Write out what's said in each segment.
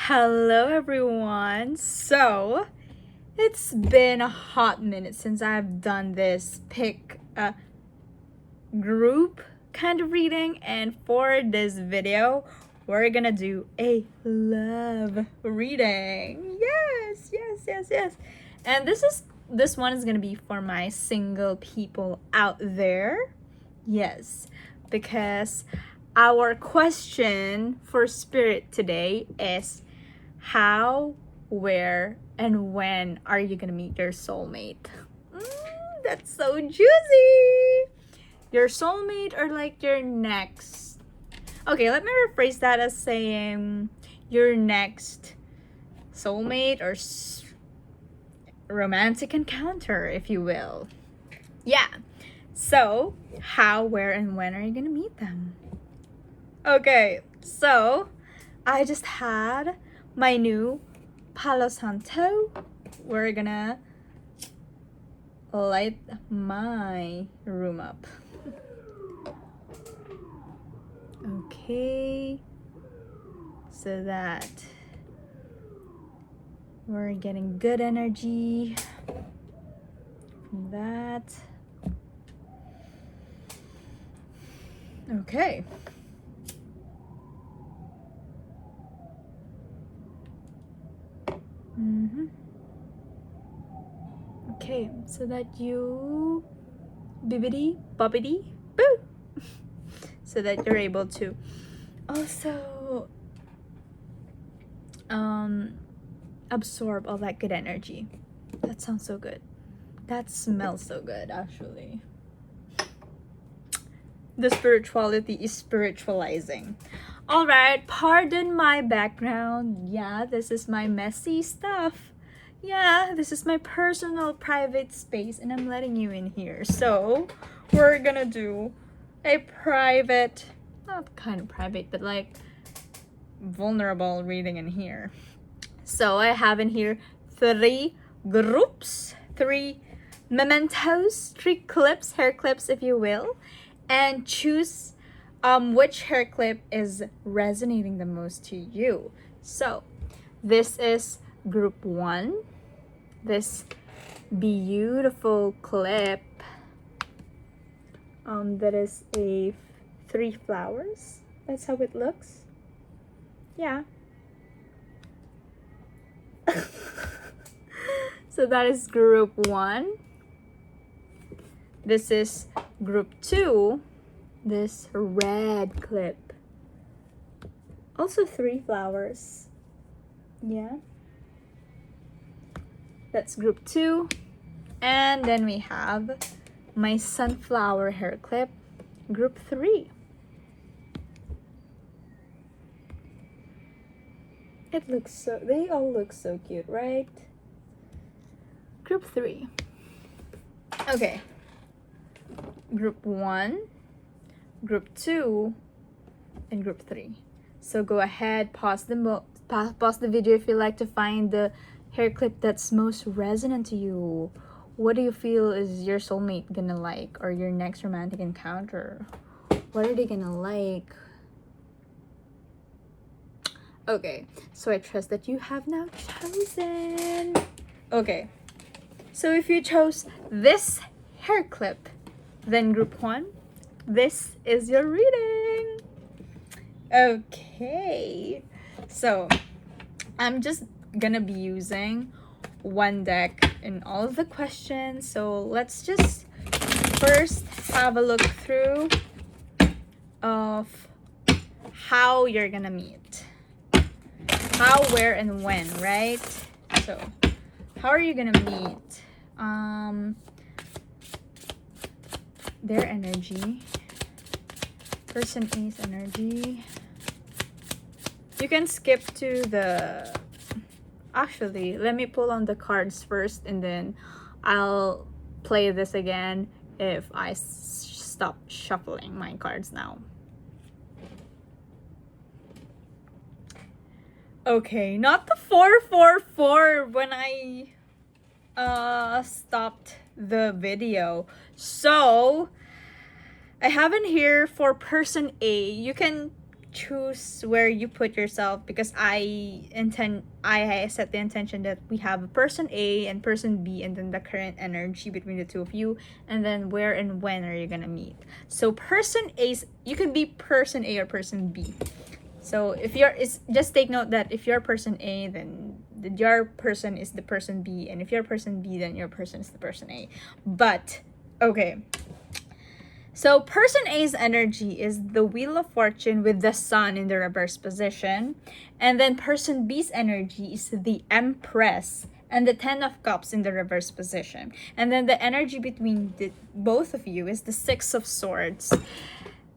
Hello everyone. So it's been a hot minute since I've done this pick a group kind of reading, and for this video we're gonna do a love reading. Yes. And this one is gonna be for my single people out there. Yes, because our question for spirit today is how, where, and when are you gonna meet your soulmate? That's so juicy! Your soulmate or like your next... Okay, let me rephrase that as saying your next soulmate or romantic encounter, if you will. Yeah. So, how, where, and when are you gonna meet them? Okay, so I just had my new Palo Santo. We're gonna light my room up. Okay, so that we're getting good energy from that. Okay. Okay, so that you bibbidi bobbidi boo, so that you're able to also absorb all that good energy. That sounds so good. That smells so good, actually. The spirituality is spiritualizing. All right, pardon my background. Yeah, this is my messy stuff. Yeah, this is my personal private space and I'm letting you in here. So we're gonna do a private, not kind of private, but like vulnerable reading in here. So I have in here 3 groups, 3 mementos, 3 clips, hair clips if you will, and choose which hair clip is resonating the most to you. So this is group 1, this beautiful clip that is a 3 flowers. That's how it looks. Yeah. So that is group 1. This is group 2, this red clip. Also 3 flowers. Yeah. That's group 2. And then we have my sunflower hair clip, group 3. It looks so, they all look so cute, right? Group 3. Okay. Group 1, group 2, and group 3. So go ahead, pause the video if you like to find the hair clip that's most resonant to you. What do you feel is your soulmate gonna like, or your next romantic encounter? What are they gonna like? Okay, so I trust that you have now chosen. Okay, so if you chose this hair clip, then group 1, this is your reading. Okay, so I'm just gonna be using one deck in all of the questions. So let's just first have a look through of how you're gonna meet. How, where, and when, right? So how are you gonna meet? Their energy, person A's energy. You can skip to the... Actually, let me pull on the cards first and then I'll play this again if I stop shuffling my cards now. Okay, not the 444 when I stopped the video. So I have in here for person A, you can choose where you put yourself, because I set the intention that we have a person A and person B, and then the current energy between the two of you, and then where and when are you gonna meet. So person A's, you could be person A or person B. So if you're, it's just take note that if you're person A, then your person is the person B, and if you're person B, then your person is the person A. But okay, so person A's energy is the Wheel of Fortune with the Sun in the reverse position, and then person B's energy is the Empress and the Ten of Cups in the reverse position, and then the energy between the both of you is the Six of Swords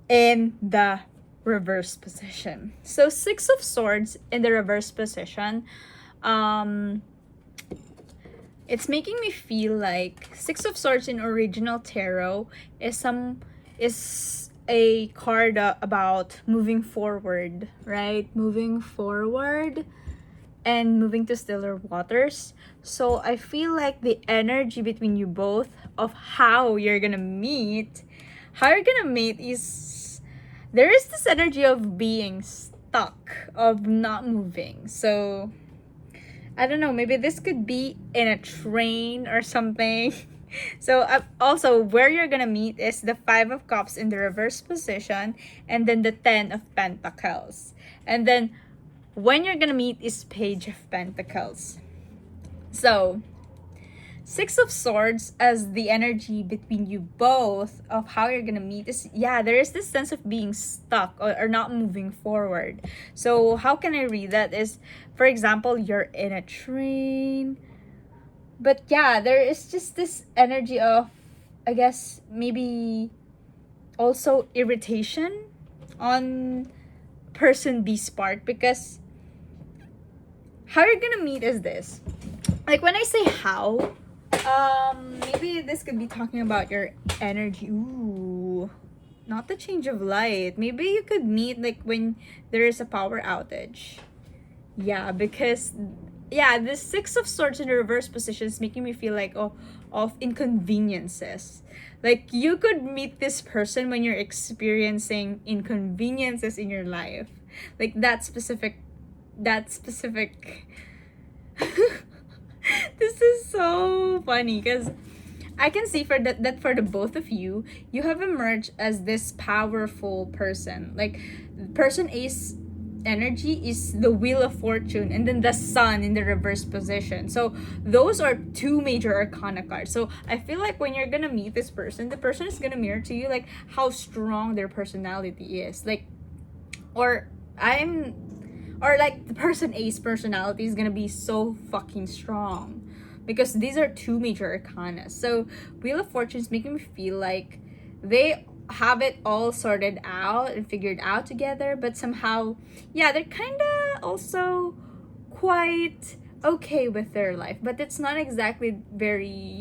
in the reverse position. So Six of Swords in the reverse position, it's making me feel like Six of Swords in original tarot is a card about moving forward, right? Moving forward and moving to stiller waters. So I feel like the energy between you both of how you're gonna meet is, there is this energy of being stuck, of not moving. So I don't know, maybe this could be in a train or something. So also where you're gonna meet is the Five of Cups in the reverse position, and then the Ten of Pentacles. And then when you're gonna meet is Page of Pentacles. So Six of Swords as the energy between you both of how you're gonna meet is, yeah, there is this sense of being stuck or not moving forward. So how can I read that is, for example, you're in a train, but yeah, there is just this energy of, I guess, maybe also irritation on person B's part, because how you're gonna meet is this. Like when I say how, maybe this could be talking about your energy. Ooh, not the change of light. Maybe you could meet like when there is a power outage. Yeah, because yeah, the Six of Swords in the reverse position is making me feel like, oh, of inconveniences. Like you could meet this person when you're experiencing inconveniences in your life. Like that specific this is so funny because I can see for that for the both of you, you have emerged as this powerful person. Like person A's energy is the Wheel of Fortune and then the Sun in the reverse position. So those are two major arcana cards. So I feel like when you're gonna meet this person, the person is gonna mirror to you like how strong their personality is. Like or like the person A's personality is gonna be so fucking strong, because these are two major arcana. So Wheel of Fortune is making me feel like they have it all sorted out and figured out together, but somehow, yeah, they're kind of also quite okay with their life, but it's not exactly very,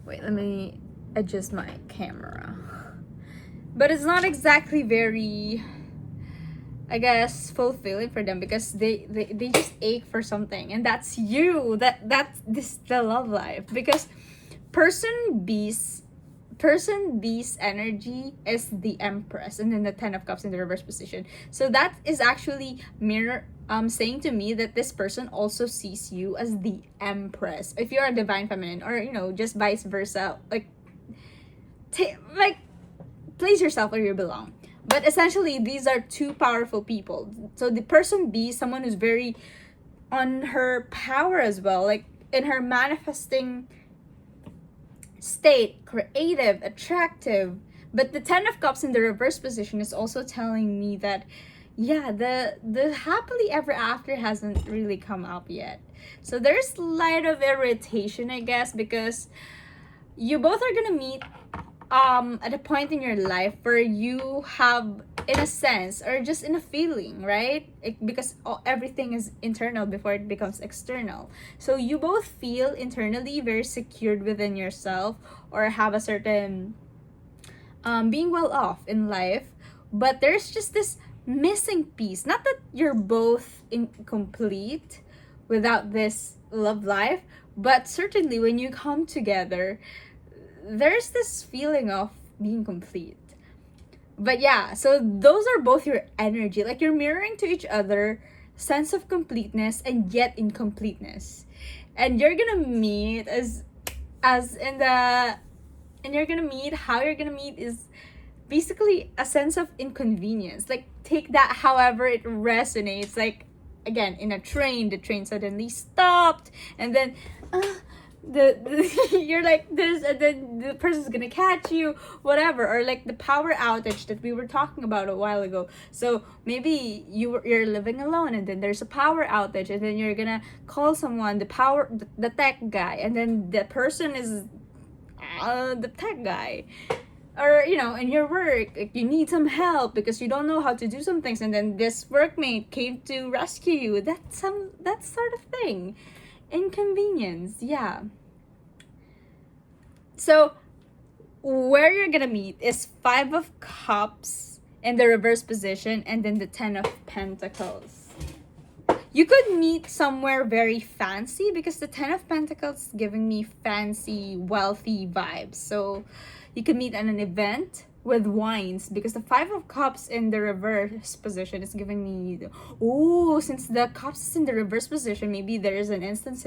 wait, let me adjust my camera. But it's not exactly very, I guess, fulfilling for them, because they just ache for something, and that's you. That's this the love life, because person B's energy is the Empress and then the Ten of Cups in the reverse position. So that is actually saying to me that this person also sees you as the Empress if you're a divine feminine, or just vice versa. Like place yourself where you belong. But essentially, these are two powerful people. So the person B is someone who's very on her power as well, like in her manifesting state, creative, attractive. But the Ten of Cups in the reverse position is also telling me that, yeah, the happily ever after hasn't really come up yet. So there's light of irritation, I guess, because you both are gonna meet at a point in your life where you have, in a sense, or just in a feeling, right? Because everything is internal before it becomes external. So you both feel internally very secured within yourself, or have a certain being well off in life, but there's just this missing piece. Not that you're both incomplete without this love life, but certainly when you come together, there's this feeling of being complete. But yeah, so those are both your energy. Like you're mirroring to each other sense of completeness and yet incompleteness. And you're gonna meet as in the and you're gonna meet how you're gonna meet is basically a sense of inconvenience. Like take that however it resonates. Like again, in a train, the train suddenly stopped and then the you're like this and then the person's gonna catch you, whatever. Or like the power outage that we were talking about a while ago. So maybe you're living alone and then there's a power outage and then you're gonna call someone, the tech guy, and then the person is the tech guy. Or you know, in your work, like, you need some help because you don't know how to do some things and then this workmate came to rescue you. That sort of thing. Inconvenience, yeah. So where you're gonna meet is 5 of Cups in the reverse position and then the 10 of Pentacles. You could meet somewhere very fancy because the 10 of Pentacles is giving me fancy, wealthy vibes. So you could meet at an event with wines because the 5 of Cups in the reverse position is giving me since the cups is in the reverse position, maybe there is an instance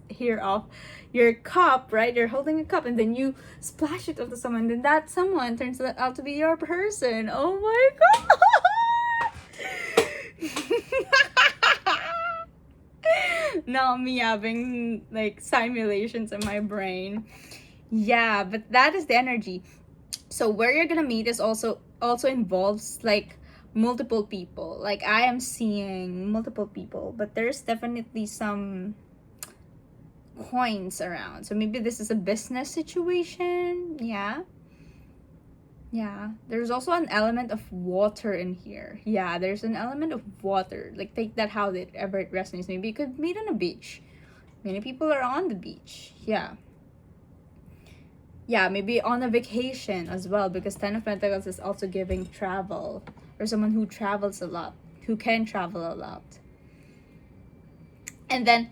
here of your cup, right? You're holding a cup and then you splash it onto someone, then that someone turns out to be your person. Oh my god. Not me having like simulations in my brain. Yeah, but that is the energy. So where you're gonna meet is also involves like multiple people. Like I am seeing multiple people, but there's definitely some coins around. So maybe this is a business situation. Yeah, there's also an element of water in here. Yeah, there's an element of water. Like take that how it ever it resonates. Maybe you could meet on a beach. Many people are on the beach. Yeah, maybe on a vacation as well because 10 of Pentacles is also giving travel or someone who travels a lot, who can travel a lot. And then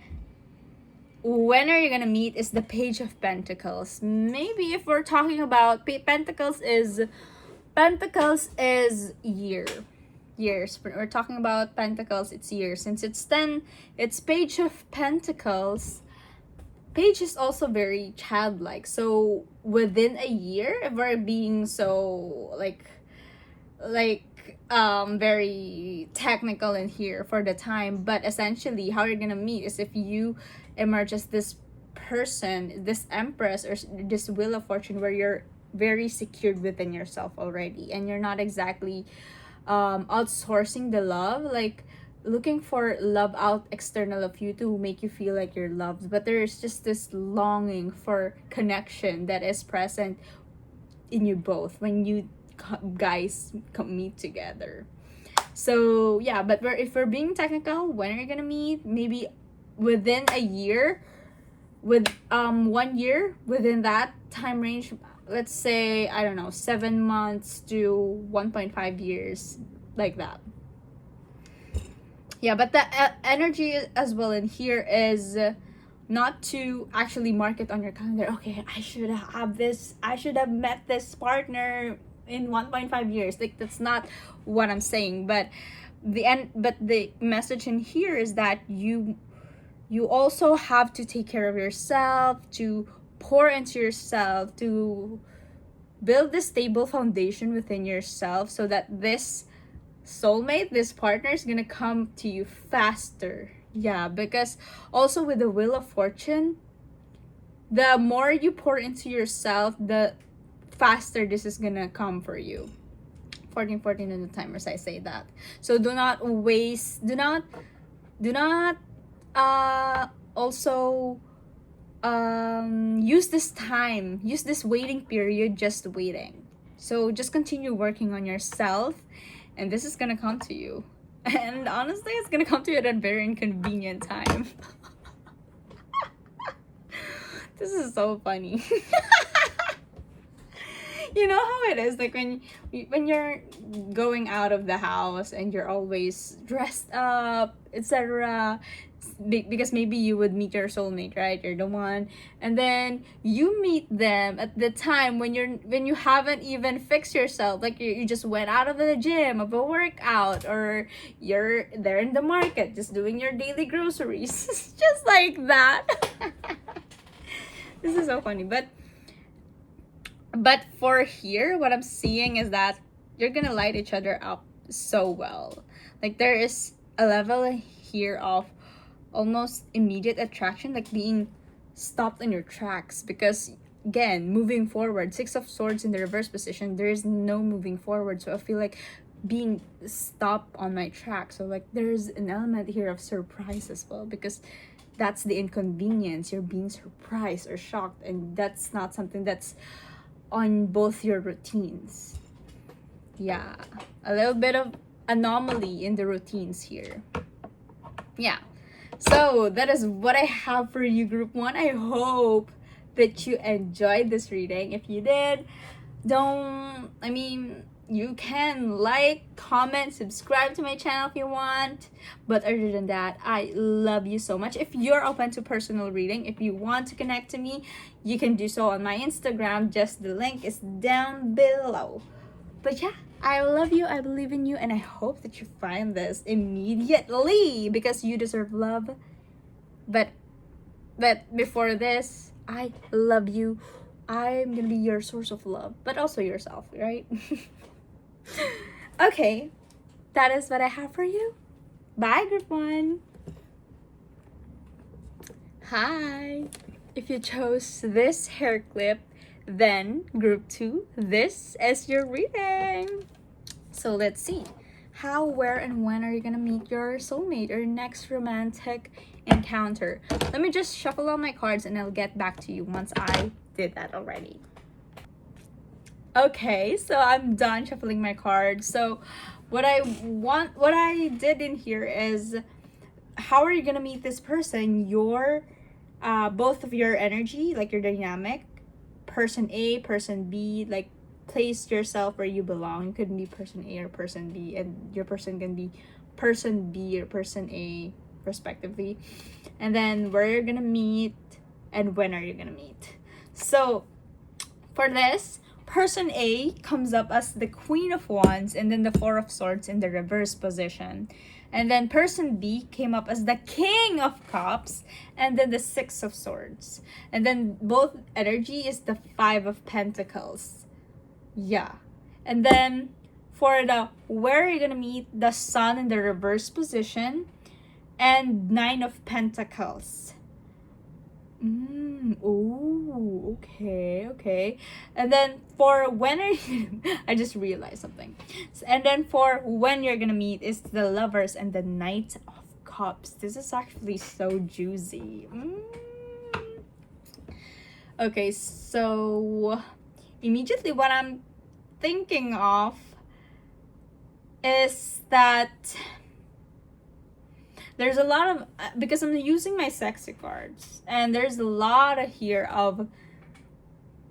when are you gonna meet is the Page of Pentacles. Maybe if we're talking about Pentacles is years. When we're talking about Pentacles, it's years. Since it's Page of Pentacles. Page is also very childlike. So within a year, if we're being so like very technical in here for the time, but essentially how you're gonna meet is if you emerge as this person, this Empress or this Wheel of Fortune, where you're very secured within yourself already and you're not exactly outsourcing the love, like looking for love out external of you to make you feel like you're loved, but there's just this longing for connection that is present in you both when you guys meet together. So yeah, but if we're being technical, when are you gonna meet? Maybe within a year, with 1 year, within that time range. Let's say, I don't know, 7 months to 1.5 years, like that. Yeah, but the energy as well in here is not to actually mark it on your calendar. Okay, I should have met this partner in 1.5 years. Like that's not what I'm saying. But the message in here is that you also have to take care of yourself, to pour into yourself, to build this stable foundation within yourself so that this soulmate, this partner is gonna come to you faster. Yeah, because also with the Wheel of Fortune, the more you pour into yourself, the faster this is gonna come for you. 14 in the timers, I say that. So do not also use this waiting period just waiting. So just continue working on yourself and this is gonna come to you. And honestly, it's gonna come to you at a very inconvenient time. This is so funny. You know how it is, like when you're going out of the house and you're always dressed up, etc. because maybe you would meet your soulmate, right? You're the one, and then you meet them at the time when you haven't even fixed yourself, like you just went out of the gym, of a workout, or you're there in the market just doing your daily groceries. Just like that. This is so funny. But for here, what I'm seeing is that you're gonna light each other up so well. Like there is a level here of almost immediate attraction, like being stopped in your tracks, because again, moving forward, 6 of Swords in the reverse position, there is no moving forward. So I feel like being stopped on my track. So like there's an element here of surprise as well, because that's the inconvenience. You're being surprised or shocked, and that's not something that's on both your routines. Yeah, a little bit of anomaly in the routines here. Yeah, so that is what I have for you, group 1. I hope that you enjoyed this reading. If you did, you can like, comment, subscribe to my channel if you want. But other than that, I love you so much. If you're open to personal reading, if you want to connect to me, you can do so on my Instagram. Just the link is down below. But yeah, I love you, I believe in you, and I hope that you find this immediately, because you deserve love. But before this, I love you. I'm gonna be your source of love, but also yourself, right? Okay, that is what I have for you. Bye, group 1. Hi. If you chose this hair clip, then group 2, this is your reading. So let's see. How, where, and when are you gonna meet your soulmate or next romantic encounter? Let me just shuffle all my cards and I'll get back to you once I did that already. Okay, so I'm done shuffling my cards. So what I did in here is, how are you gonna meet this person? Your both of your energy, like your dynamic, person A, person B, like place yourself where you belong. You could be person A or person B, and your person can be person B or person A respectively. And then where you're gonna meet and when are you gonna meet. So for this, person A comes up as the Queen of Wands and then the 4 of Swords in the reverse position. And then person B came up as the King of Cups and then the 6 of Swords. And then both energy is the 5 of Pentacles. Yeah. And then for the where are you gonna meet, the Sun in the reverse position and 9 of Pentacles. Oh, okay. And then for when are you I just realized something. And then for when you're gonna meet is the Lovers and the Knight of Cups. This is actually so juicy. Okay, so immediately what I'm thinking of is that there's a lot of, because I'm using my sexy cards, and there's a lot of here of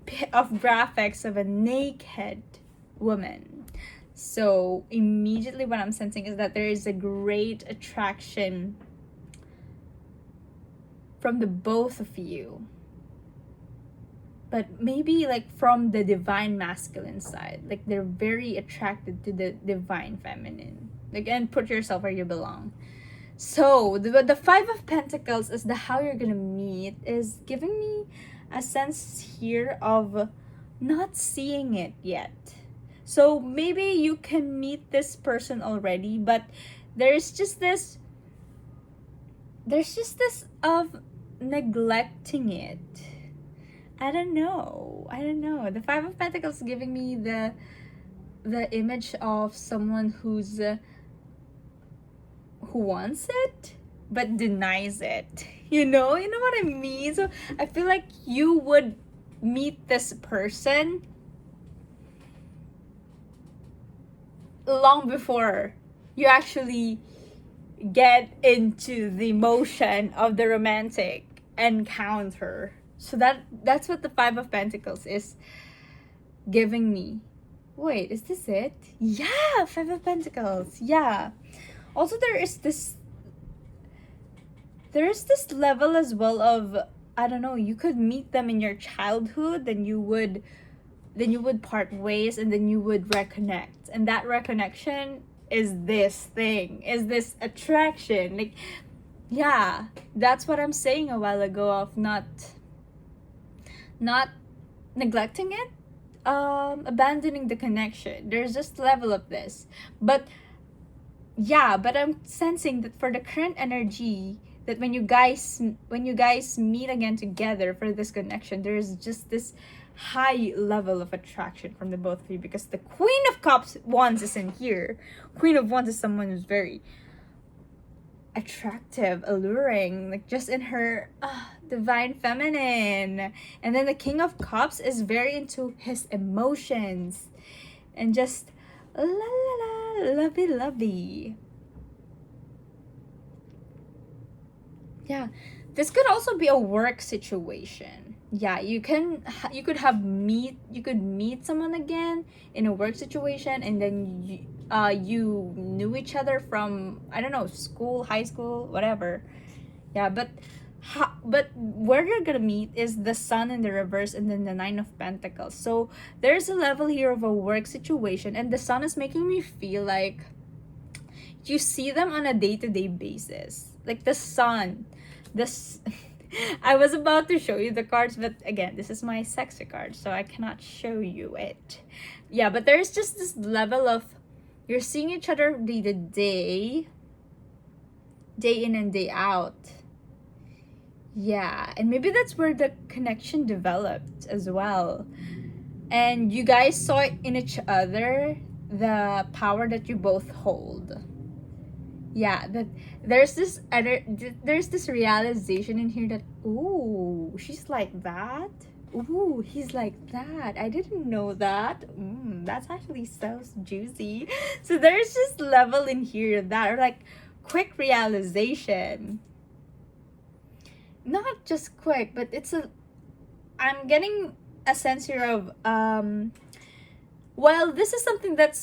graphics of a naked woman. So immediately what I'm sensing is that there is a great attraction from the both of you, but maybe like from the divine masculine side, like they're very attracted to the divine feminine. Again, put yourself where you belong. So the 5 of Pentacles is the how you're gonna meet is giving me a sense here of not seeing it yet. So maybe you can meet this person already, but there's just this of neglecting it. I don't know. The 5 of Pentacles is giving me the image of someone who wants it but denies it. You know what I mean? So I feel like you would meet this person long before you actually get into the motion of the romantic encounter. So that's what the 5 of Pentacles is giving me. Wait, is this it? Yeah, 5 of Pentacles. Yeah. Also, there is this there's this level as well of, I don't know, you could meet them in your childhood, then you would part ways, and then you would reconnect, and that reconnection is this attraction. Like, yeah, that's what I'm saying a while ago of not neglecting it, abandoning the connection. There's just level of this, but yeah, but I'm sensing that for the current energy, that when you guys meet again together for this connection, there's just this high level of attraction from the both of you, because the Queen of Cups wands is in here. Queen of Wands is someone who's very attractive, alluring, like just in her divine feminine. And then the King of Cups is very into his emotions and just la la la, lovey lovey. Yeah, this could also be a work situation. Yeah, you could meet someone again in a work situation, and then you knew each other from, I don't know, school, high school, whatever. Yeah, but where you're gonna meet is the Sun in the reverse, and then the Nine of Pentacles. So there's a level here of a work situation, and the Sun is making me feel like you see them on a day-to-day basis. Like the Sun, this I was about to show you the cards, but again, this is my sexy card, so I cannot show you it. Yeah, but there's just this level of you're seeing each other day to day, day in and day out. Yeah, and maybe that's where the connection developed as well. And you guys saw it in each other, the power that you both hold. Yeah, that there's this realization in here that, ooh, she's like that. Ooh, he's like that. I didn't know that. That's actually so juicy. So there's this level in here that are like quick realization. Not just quick, but I'm getting a sense here of well, this is something that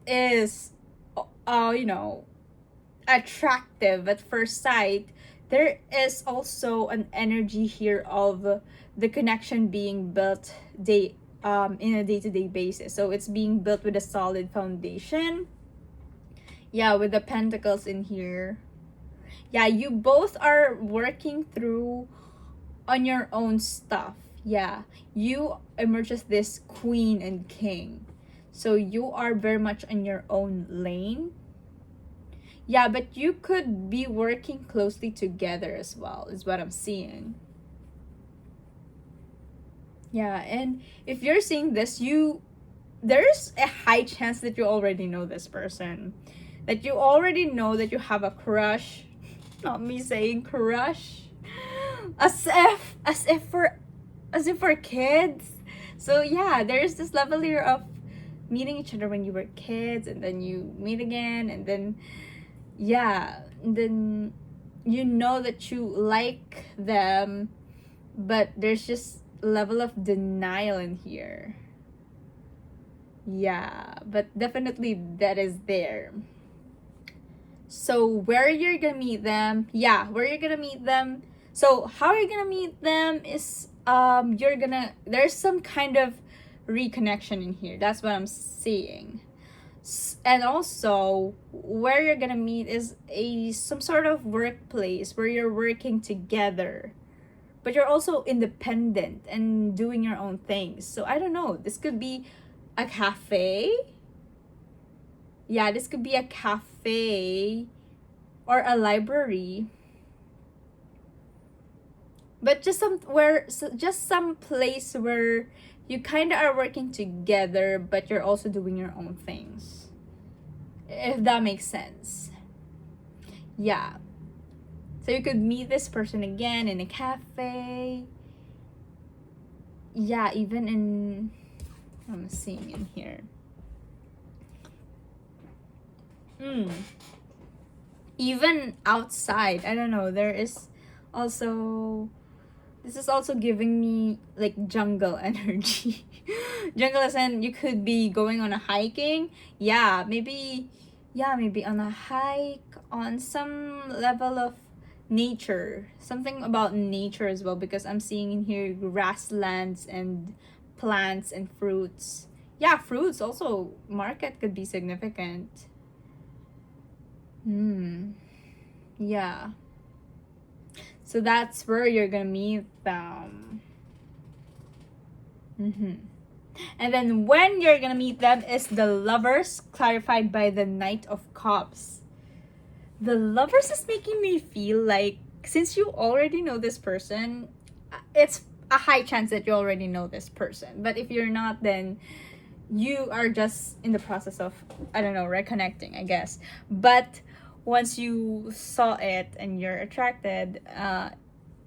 is you know, attractive at first sight. There is also an energy here of the connection being built in a day-to-day basis. So it's being built with a solid foundation. Yeah, with the Pentacles in here. Yeah, you both are working through on your own stuff. Yeah, you emerge as this Queen and King. So you are very much in your own lane. Yeah, but you could be working closely together as well, is what I'm seeing. Yeah, and if you're seeing this, there's a high chance that you already know this person. That you already know that you have a crush. Not me saying crush. As if for kids. So yeah, there's this level here of meeting each other when you were kids, and then you meet again, and then yeah, and then you know that you like them, but there's just level of denial in here. Yeah, but definitely that is there. So where you're gonna meet them, yeah, where you're gonna meet them. So how you're gonna meet them is there's some kind of reconnection in here. That's what I'm seeing. And also where you're gonna meet is some sort of workplace where you're working together, but you're also independent and doing your own things. So I don't know, this could be a cafe. Yeah, this could be a cafe or a library, but just some place where you kind of are working together, but you're also doing your own things, if that makes sense. Yeah, so you could meet this person again in a cafe. Yeah, even in, I'm seeing in here, even outside. I don't know, there is also, this is also giving me like jungle energy. Jungle as in you could be going on a hiking. Yeah, maybe on a hike, on some level of nature, something about nature as well, because I'm seeing in here grasslands and plants and fruits. Yeah, fruits also, market could be significant. Yeah, so that's where you're gonna meet them. And then when you're gonna meet them is the Lovers, clarified by the Knight of Cups. The Lovers is making me feel like, since you already know this person, it's a high chance that you already know this person. But if you're not, then you are just in the process of, I don't know, reconnecting, I guess. But once you saw it and you're attracted,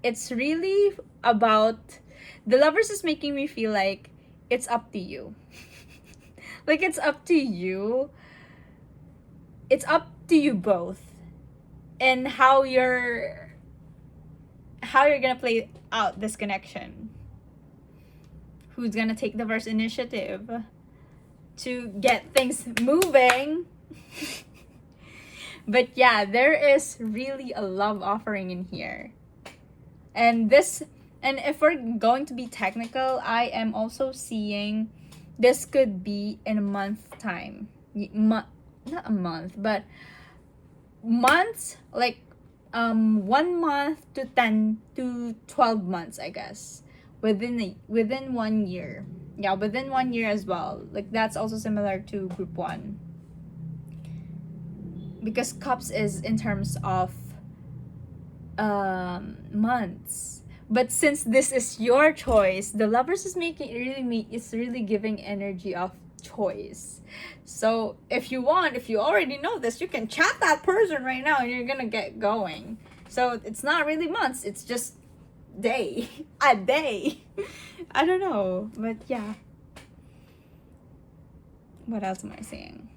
it's really about, the Lovers is making me feel like it's up to you. Like, it's up to you. It's up to you both, and how you're gonna play out this connection. Who's gonna take the first initiative to get things moving? But yeah, there is really a love offering in here. And if we're going to be technical, I am also seeing this could be in a month time. Not a month, but months, like 1 month to 10 to 12 months, I guess, within 1 year. Yeah, within 1 year as well. Like, that's also similar to group 1, because cups is in terms of months. But since this is your choice, the Lovers is really giving energy of choice. So if you already know this, you can chat that person right now and you're gonna get going. So it's not really months, it's just a day. I don't know, but yeah. What else am I seeing?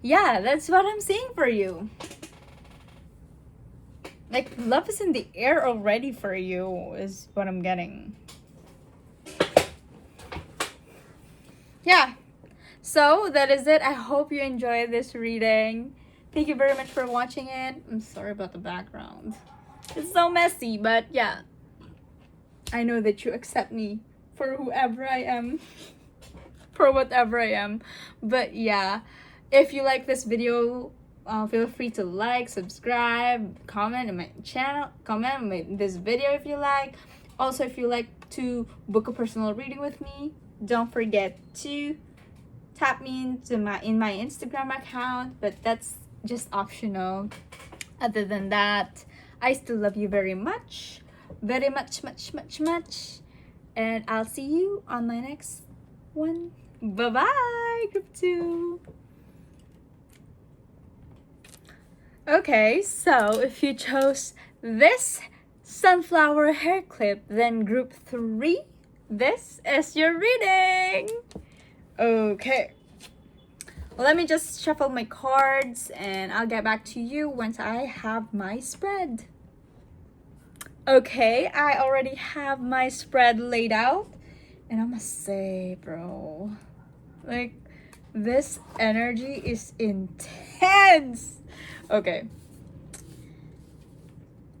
Yeah, that's what I'm seeing for you. Like, love is in the air already for you, is what I'm getting. Yeah. So, that is it. I hope you enjoyed this reading. Thank you very much for watching it. I'm sorry about the background. It's so messy, but yeah. I know that you accept me for whoever I am. For whatever I am. But yeah. If you like this video, feel free to like, subscribe, comment in my channel, comment in this video if you like. Also, if you like to book a personal reading with me, don't forget to tap me in my Instagram account, but that's just optional. Other than that, I still love you very much, much, and I'll see you on my next one. Bye bye, group 2. Okay, so if you chose this sunflower hair clip, then group 3, this is your reading. Okay. Well, let me just shuffle my cards and I'll get back to you once I have my spread. Okay, I already have my spread laid out. And I must say, bro, like, this energy is intense. Okay.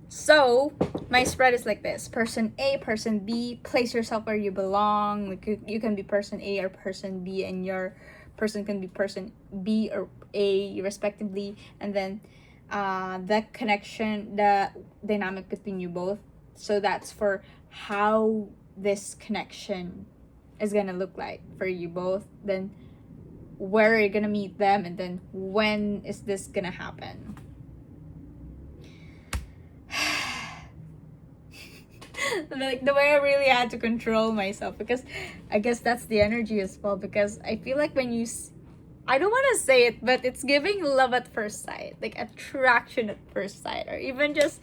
So, my spread is like this. Person A, person B, place yourself where you belong. Like, you can be person A or person B, and your person can be person B or A, respectively. And then the connection, the dynamic between you both. So that's for how this connection is gonna look like for you both. Then where you're gonna meet them, and then when is this gonna happen. Like, the way I really had to control myself, because I guess that's the energy as well, because I feel like when you I don't want to say it, but it's giving love at first sight, like attraction at first sight, or even just,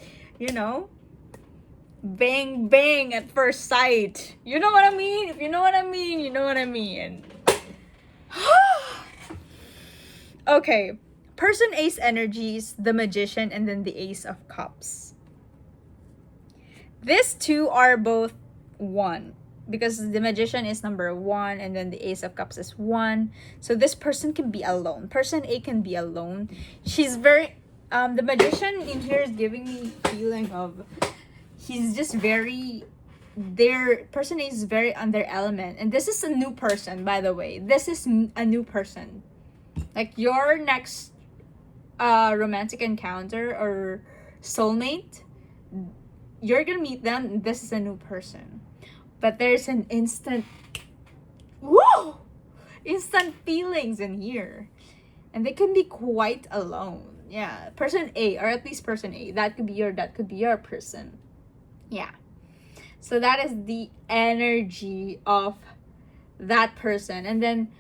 bang bang at first sight. You know what I mean? If you know what I mean, you know what I mean. Okay, person A's energies, the Magician, and then the Ace of Cups. These two are both one. because the Magician is number 1 and then the Ace of Cups is 1. So this person can be alone. Person A can be alone. She's very the Magician in here is giving me feeling of he's just very their person A is very on their element, and this is a new person, by the way. This is a new person. Like your next romantic encounter or soulmate, you're gonna meet them. This is a new person, but there's an instant feelings in here, and they can be quite alone. Yeah, person A, or at least person A, that could be your person. Yeah, so that is the energy of that person. And then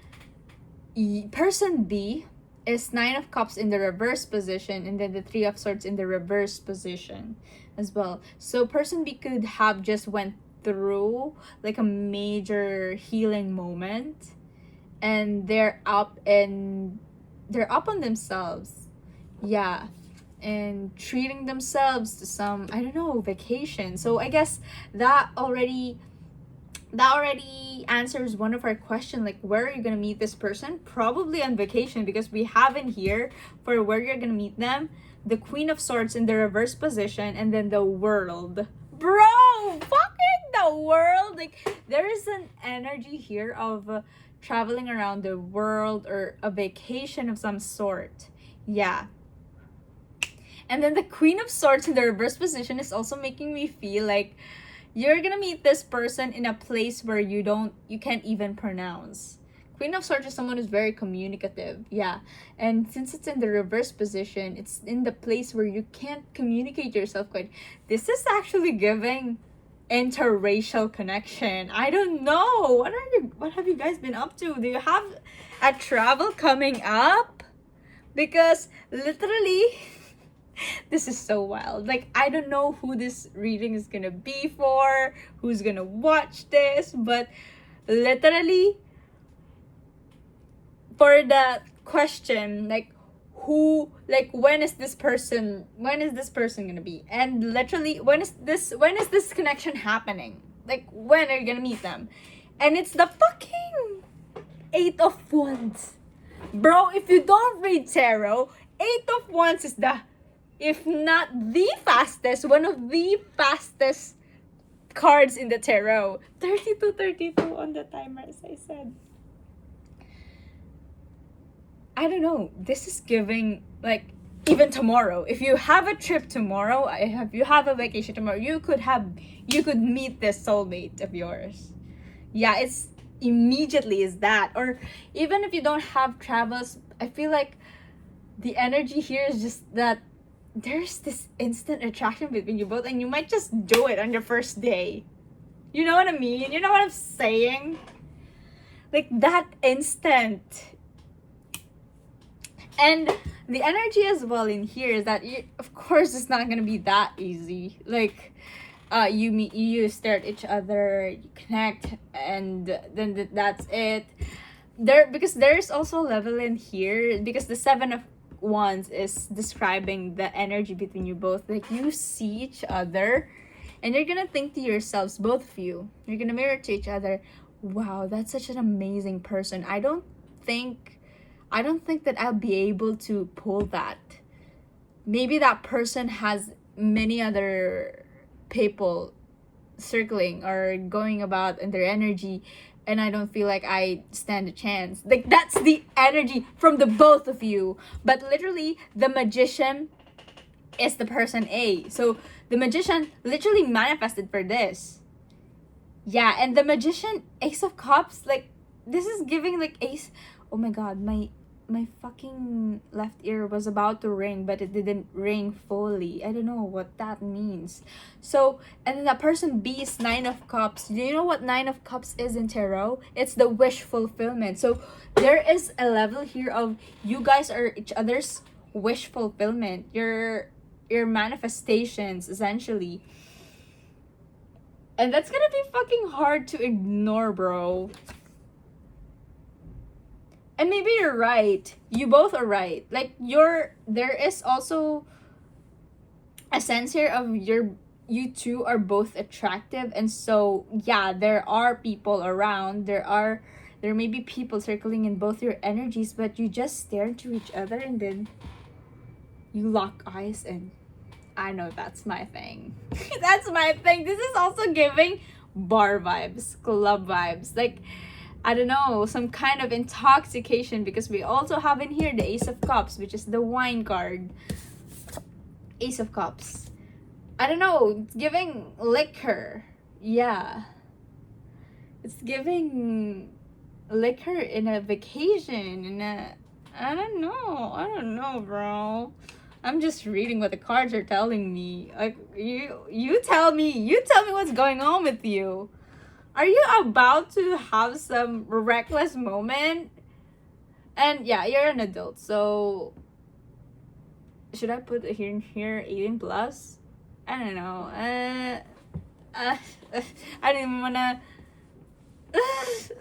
person B is 9 of Cups in the reverse position, and then the 3 of Swords in the reverse position as well. So person B could have just went through like a major healing moment, and they're up on themselves. Yeah, and treating themselves to some, I don't know, vacation. So I guess that already answers one of our questions, like where are you gonna meet this person? Probably on vacation, because we have in here for where you're gonna meet them the Queen of Swords in the reverse position, and then the World. Bro, fucking the World. Like there is an energy here of traveling around the world or a vacation of some sort. Yeah. And then the Queen of Swords in the reverse position is also making me feel like you're gonna meet this person in a place where you can't even pronounce. Queen of Swords is someone who's very communicative. Yeah. And since it's in the reverse position, it's in the place where you can't communicate yourself quite. This is actually giving interracial connection. I don't know. What have you guys been up to? Do you have a travel coming up? Because literally this is so wild. Like, I don't know who this reading is gonna be for, who's gonna watch this, but literally for the question, like when is this person gonna be, and literally when is this connection happening, like when are you gonna meet them? And it's the fucking 8 of Wands. Bro, if you don't read tarot, 8 of Wands is the, if not the fastest, one of the fastest cards in the tarot. 32 on the timer, as I said. I don't know. This is giving, like, even tomorrow. If you have a trip tomorrow, if you have a vacation tomorrow, you could meet this soulmate of yours. Yeah, it's immediately is that. Or even if you don't have travels, I feel like the energy here is just that there's this instant attraction between you both, and you might just do it on your first day. You know what I mean? You know what I'm saying? Like that instant. And the energy as well in here is that of course it's not gonna be that easy. Like you meet, you stare at each other, you connect, and then that's it. Because there's also a level in here, because the 7 of Wands is describing the energy between you both. Like you see each other and you're gonna think to yourselves, both of you, you're gonna mirror to each other, wow, that's such an amazing person. I don't think that I'll be able to pull that. Maybe that person has many other people circling or going about in their energy, and I don't feel like I stand a chance. Like that's the energy from the both of you. But literally, the Magician is the person A. So the Magician literally manifested for this. Yeah, and the Magician, Ace of Cups, like this is giving like Ace. Oh my god, my fucking left ear was about to ring, but it didn't ring fully. I don't know what that means. So, and then the person B is 9 of Cups. Do you know what 9 of Cups is in tarot? It's the wish fulfillment. So there is a level here of you guys are each other's wish fulfillment. Your manifestations, essentially. And that's gonna be fucking hard to ignore, bro. And maybe you're right. You both are right. Like there is also a sense here of you two are both attractive, and so yeah, there are people around, there may be people circling in both your energies, but you just stare into each other and then you lock eyes, and I know that's my thing. That's my thing. This is also giving bar vibes, club vibes, like I don't know, some kind of intoxication, because we also have in here the Ace of Cups, which is the wine card. Ace of Cups, I don't know, it's giving liquor. Yeah. It's giving liquor in a vacation, in a I don't know, bro. I'm just reading what the cards are telling me. Like you tell me what's going on with you. Are you about to have some reckless moment? And yeah, you're an adult, so should I put it here 18 plus? I don't know. I didn't wanna.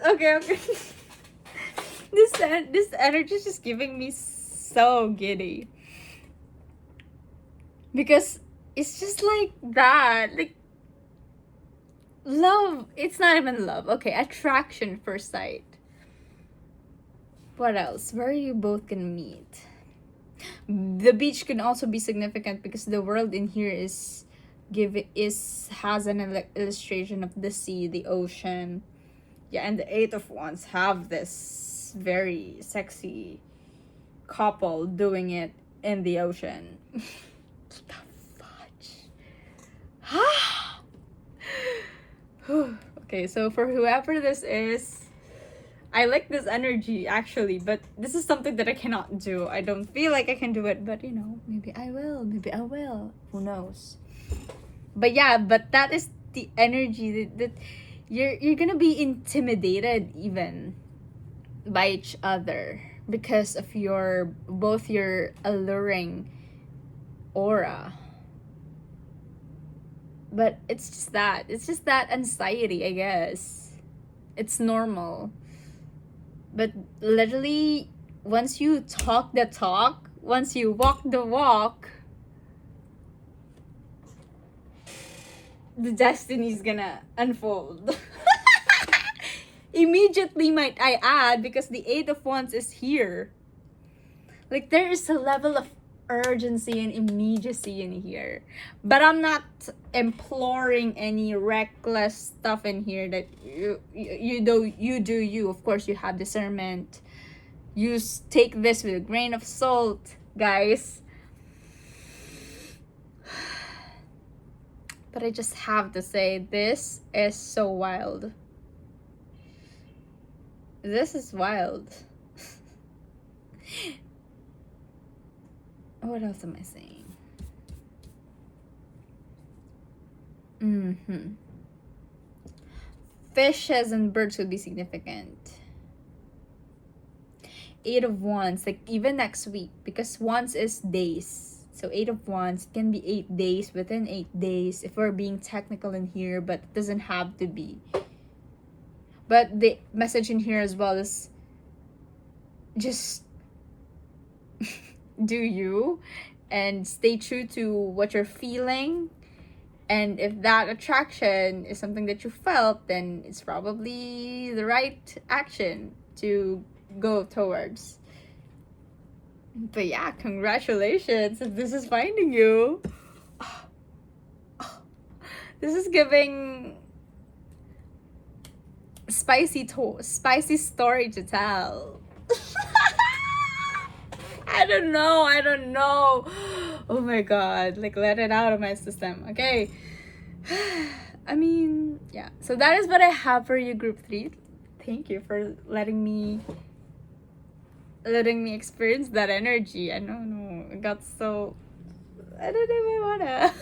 Okay. This energy is just giving me so giddy, because it's just like that, like love. It's not even love. Okay, attraction first sight. What else? Where are you both gonna meet? The beach can also be significant, because the world in here has an illustration of the sea, the ocean. Yeah, and the Eight of Wands have this very sexy couple doing it in the ocean. What the fudge? Okay, so for whoever this is, I like this energy actually, but this is something that I cannot do. I don't feel like I can do it, but you know, maybe I will. Who knows? But yeah, but that is the energy that you're gonna be intimidated even by each other, because of both your alluring aura. But it's just that anxiety, I guess. It's normal. But literally, once you talk the talk, once you walk the walk, the destiny is gonna unfold. Immediately, might I add, because the Eight of Wands is here. Like, there is a level of urgency and immediacy in here. But I'm not imploring any reckless stuff in here that you do you. Of course, you have discernment. Take this with a grain of salt, guys. But I just have to say, this is so wild. This is wild. What else am I saying? Fishes and birds would be significant. Eight of Wands, like even next week, because Wands is days. So Eight of Wands can be 8 days, within 8 days, if we're being technical in here, but it doesn't have to be. But the message in here as well is just do you, and stay true to what you're feeling. And if that attraction is something that you felt, then it's probably the right action to go towards. But yeah, congratulations if this is finding you. This is giving spicy story to tell. I don't know. Oh my god, like, let it out of my system. Okay. I mean, yeah. So that is what I have for you, group 3. Thank you for letting me experience that energy. I don't know. It got so, I don't even wanna.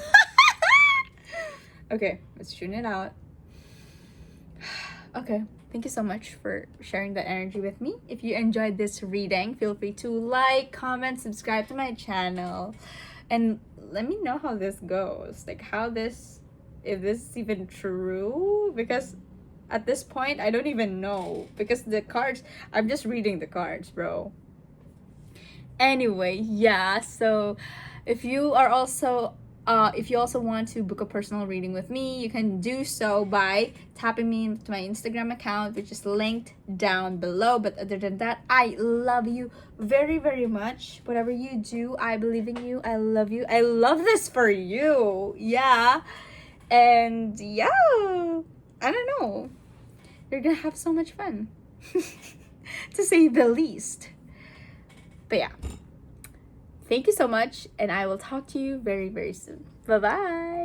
Okay, let's tune it out. Okay, thank you so much for sharing that energy with me. If you enjoyed this reading, feel free to like, comment, subscribe to my channel, and let me know how this goes. Like, if this is even true, because at this point I don't even know, because the cards, I'm just reading the cards, bro. Anyway, yeah, so if you are also If you also want to book a personal reading with me, you can do so by tapping me into my Instagram account, which is linked down below. But other than that, I love you very, very much. Whatever you do, I believe in you. I love you. I love this for you. Yeah. And yeah, I don't know. You're gonna have so much fun, to say the least. But yeah. Thank you so much, and I will talk to you very, very soon. Bye-bye.